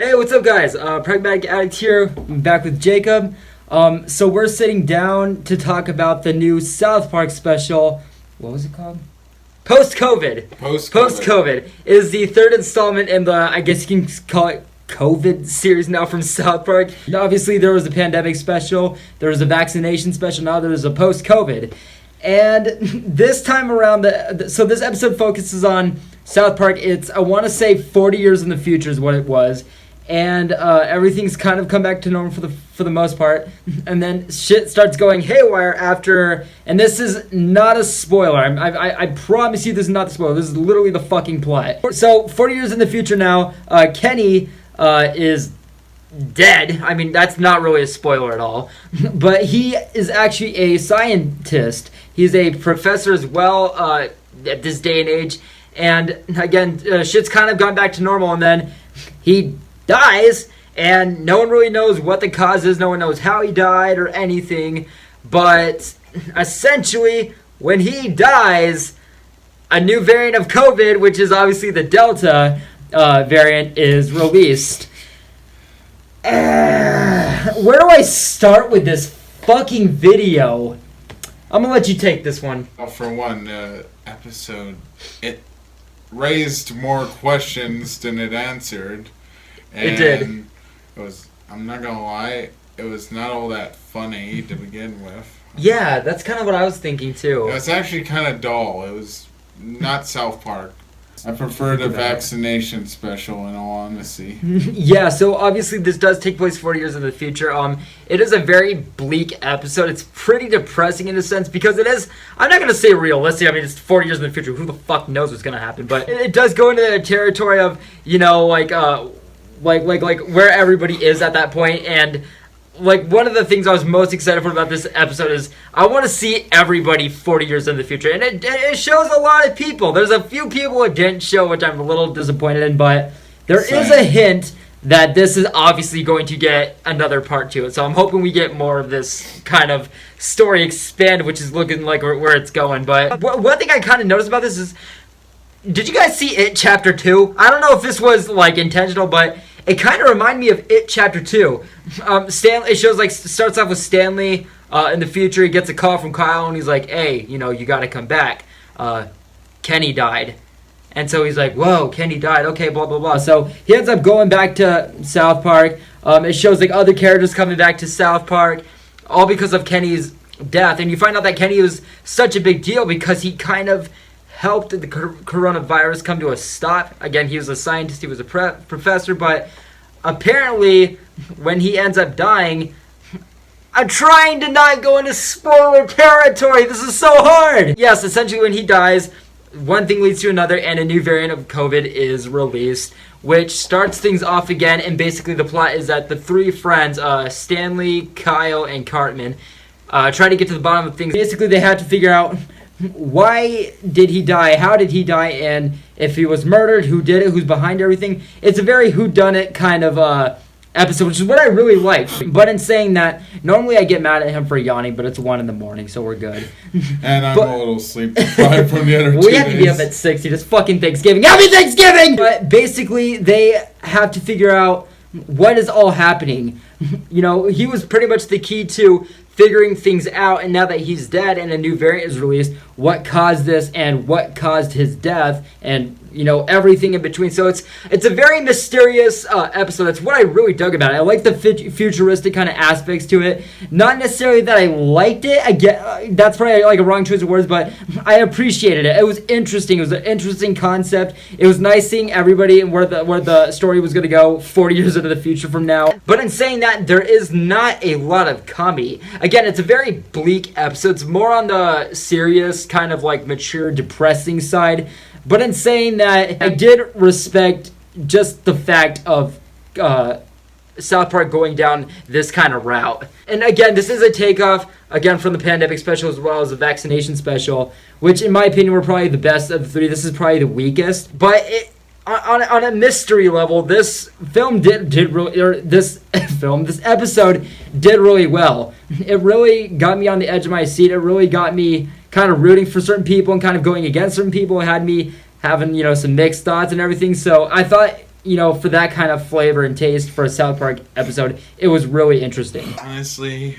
Hey, what's up, guys? Pragmatic Addict here, back with Jacob. So we're sitting down to talk about the new South Park special. What was it called? Post-COVID. Post-COVID is the third installment in the, I guess you can call it, COVID series now from South Park. Obviously, there was a pandemic special, there was a vaccination special, now there's a post-COVID. And this time around, so this episode focuses on South Park. It's, I want to say 40 years in the future is what it was. And everything's kind of come back to normal for the most part. And then shit starts going haywire after, and this is not a spoiler. I promise you this is not the spoiler. This is literally the fucking plot. So 40 years in the future now, Kenny is dead. I mean, that's not really a spoiler at all. But he is actually a scientist. He's a professor as well at this day and age. And again, shit's kind of gone back to normal, and then he dies, and no one really knows what the cause is. No one knows how he died or anything. But essentially, when he dies, a new variant of COVID, which is obviously the Delta variant, is released. Where do I start with this fucking video? I'm gonna let you take this one. Well, for one episode, it raised more questions than it answered. And it did. It was, I'm not gonna lie, it was not all that funny to begin with. Yeah, that's kind of what I was thinking too. It was actually kind of dull. It was not South Park. I prefer the vaccination special, in all honesty. Yeah, so obviously this does take place 40 years in the future. It is a very bleak episode. It's pretty depressing in a sense because it is, I'm not going to say realistic. I mean, it's 40 years in the future. Who the fuck knows what's going to happen? But it does go into the territory of, you know, like where everybody is at that point. And like one of the things I was most excited for about this episode is I want to see everybody 40 years in the future, and it shows a lot of people. There's a few people it didn't show, which I'm a little disappointed in, but there is a hint that this is obviously going to get another part to it. So I'm hoping we get more of this kind of story expand, which is looking like where it's going. But one thing I kind of noticed about this is, did you guys see It Chapter 2? I don't know if this was like intentional, but it kind of reminded me of It Chapter 2. Stanley, it shows like starts off with Stanley in the future. He gets a call from Kyle and he's like, "Hey, you know, you got to come back. Kenny died." And so he's like, "Whoa, Kenny died. Okay, blah blah blah." So he ends up going back to South Park. It shows like other characters coming back to South Park, all because of Kenny's death. And you find out that Kenny was such a big deal because he kind of helped the coronavirus come to a stop. Again, he was a scientist, he was a professor, but apparently when he ends up dying, I'm trying to not go into spoiler territory, this is so hard! Yes, essentially when he dies, one thing leads to another, and a new variant of COVID is released, which starts things off again, and basically the plot is that the three friends, Stanley, Kyle, and Cartman, try to get to the bottom of things. Basically, they had to figure out why did he die, how did he die, and if he was murdered, who did it, who's behind everything. It's a very whodunit kind of episode, which is what I really liked. But in saying that, normally I get mad at him for yawning, but it's 1 a.m, so we're good. And I'm a little sleep deprived from the other 2 We have to be up at 6. It's fucking Thanksgiving. Happy Thanksgiving! But basically, they have to figure out what is all happening. You know, he was pretty much the key to figuring things out, and now that he's dead and a new variant is released, what caused this and what caused his death, and you know, everything in between. So it's a very mysterious episode. That's what I really dug about it. I like the futuristic kind of aspects to it. Not necessarily that I liked it. I get that's probably like a wrong choice of words, but I appreciated it. It was interesting. It was an interesting concept. It was nice seeing everybody and where the story was going to go 40 years into the future from now. But in saying that, there is not a lot of comedy. Again, it's a very bleak episode. It's more on the serious, kind of like mature, depressing side. But in saying that, I did respect just the fact of South Park going down this kind of route. And again, this is a takeoff, again, from the pandemic special as well as the vaccination special, which in my opinion were probably the best of the three. This is probably the weakest. But on a mystery level, this film this episode did really well. It really got me on the edge of my seat. It really got me kind of rooting for certain people and kind of going against certain people. It had me having, you know, some mixed thoughts and everything. So I thought for that kind of flavor and taste for a South Park episode, it was really interesting. Honestly,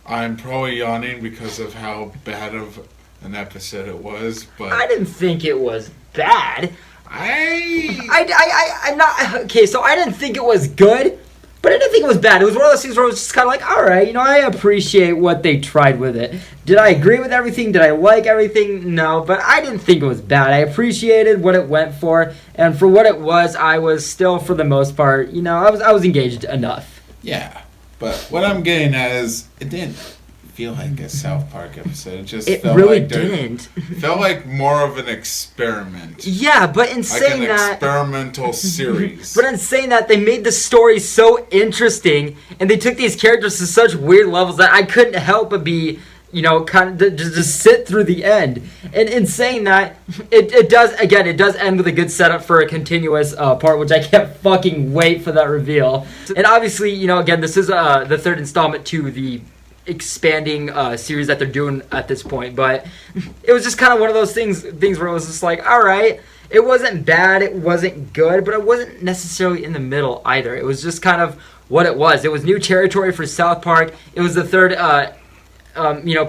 I'm probably yawning because of how bad of an episode it was, but I didn't think it was bad. I'm not okay. So I didn't think it was good, but I didn't think it was bad. It was one of those things where it was just kind of like, all right, I appreciate what they tried with it. Did I agree with everything? Did I like everything? No, but I didn't think it was bad. I appreciated what it went for, and for what it was, I was still, for the most part, I was engaged enough. Yeah, but what I'm getting at is it didn't feel like a South Park episode. It just It felt really like didn't. Felt like more of an experiment. Yeah, but in saying like an that, experimental series. But in saying that, they made the story so interesting, and they took these characters to such weird levels that I couldn't help but be, kind of just sit through the end. And in saying that, it does end with a good setup for a continuous part, which I can't fucking wait for that reveal. And obviously, again, this is the third installment to the expanding series that they're doing at this point, but it was just kind of one of those things where it was just like, all right, it wasn't bad, it wasn't good, but it wasn't necessarily in the middle either. It was just kind of what it was. It was new territory for South Park. It was the third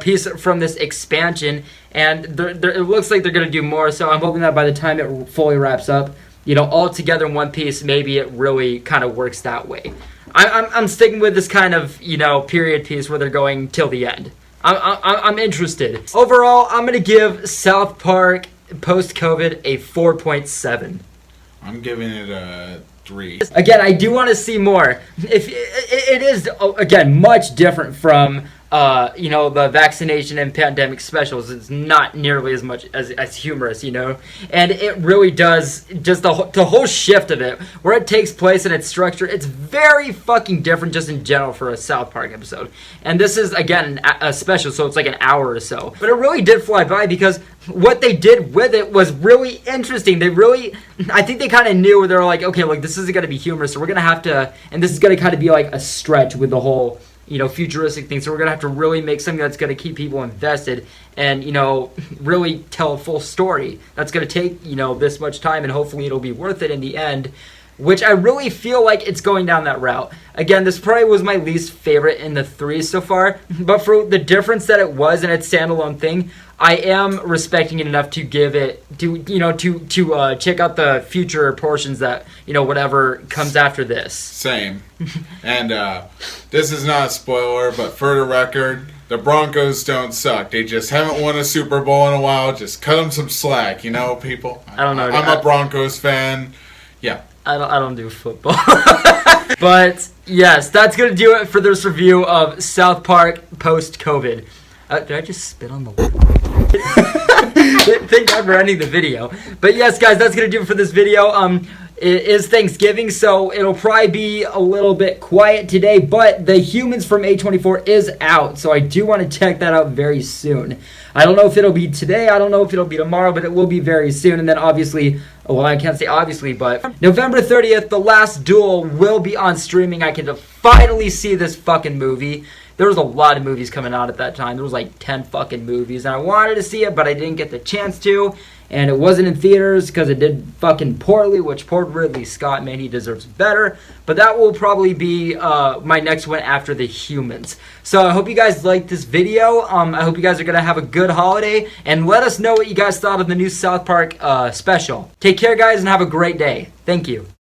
piece from this expansion, and it looks like they're going to do more, so I'm hoping that by the time it fully wraps up, all together in one piece, maybe it really kind of works that way. I'm sticking with this kind of, period piece where they're going till the end. I'm interested. Overall, I'm going to give South Park post-COVID a 4.7. I'm giving it a 3. Again, I do want to see more. If it is, again, much different from the vaccination and pandemic specials. It's not nearly as much as humorous, and it really does, just the whole shift of it, where it takes place and its structure, it's very fucking different just in general for a South Park episode. And this is, again, a special, so it's like an hour or so. But it really did fly by because what they did with it was really interesting. I think they kind of knew, they were like, okay, like, this isn't going to be humorous, so we're going to have to, and this is going to kind of be like a stretch with the whole futuristic thing. So we're going to have to really make something that's going to keep people invested and, really tell a full story. That's going to take, this much time, and hopefully it'll be worth it in the end, which I really feel like it's going down that route. Again, this probably was my least favorite in the 3 so far, but for the difference that it was in its standalone thing, I am respecting it enough to give it, to check out the future portions that, whatever comes after this. Same. And this is not a spoiler, but for the record, the Broncos don't suck. They just haven't won a Super Bowl in a while. Just cut them some slack, people. I don't know. I'm a Broncos fan. Yeah. I don't do football. But, yes, that's going to do it for this review of South Park post-COVID. Did I just spit on the wall? Thank God for ending the video. But yes, guys, that's going to do it for this video. It is Thanksgiving, so it'll probably be a little bit quiet today, but The Humans from A24 is out, so I do want to check that out very soon. I don't know if it'll be today, I don't know if it'll be tomorrow, but it will be very soon. And then obviously, well, I can't say obviously, but November 30th, The Last Duel will be on streaming. I can finally see this fucking movie. There was a lot of movies coming out at that time. There was like 10 fucking movies, and I wanted to see it, but I didn't get the chance to. And it wasn't in theaters because it did fucking poorly, which poor Ridley Scott, man, he deserves better. But that will probably be my next one after The Humans. So I hope you guys liked this video. I hope you guys are going to have a good holiday. And let us know what you guys thought of the new South Park special. Take care, guys, and have a great day. Thank you.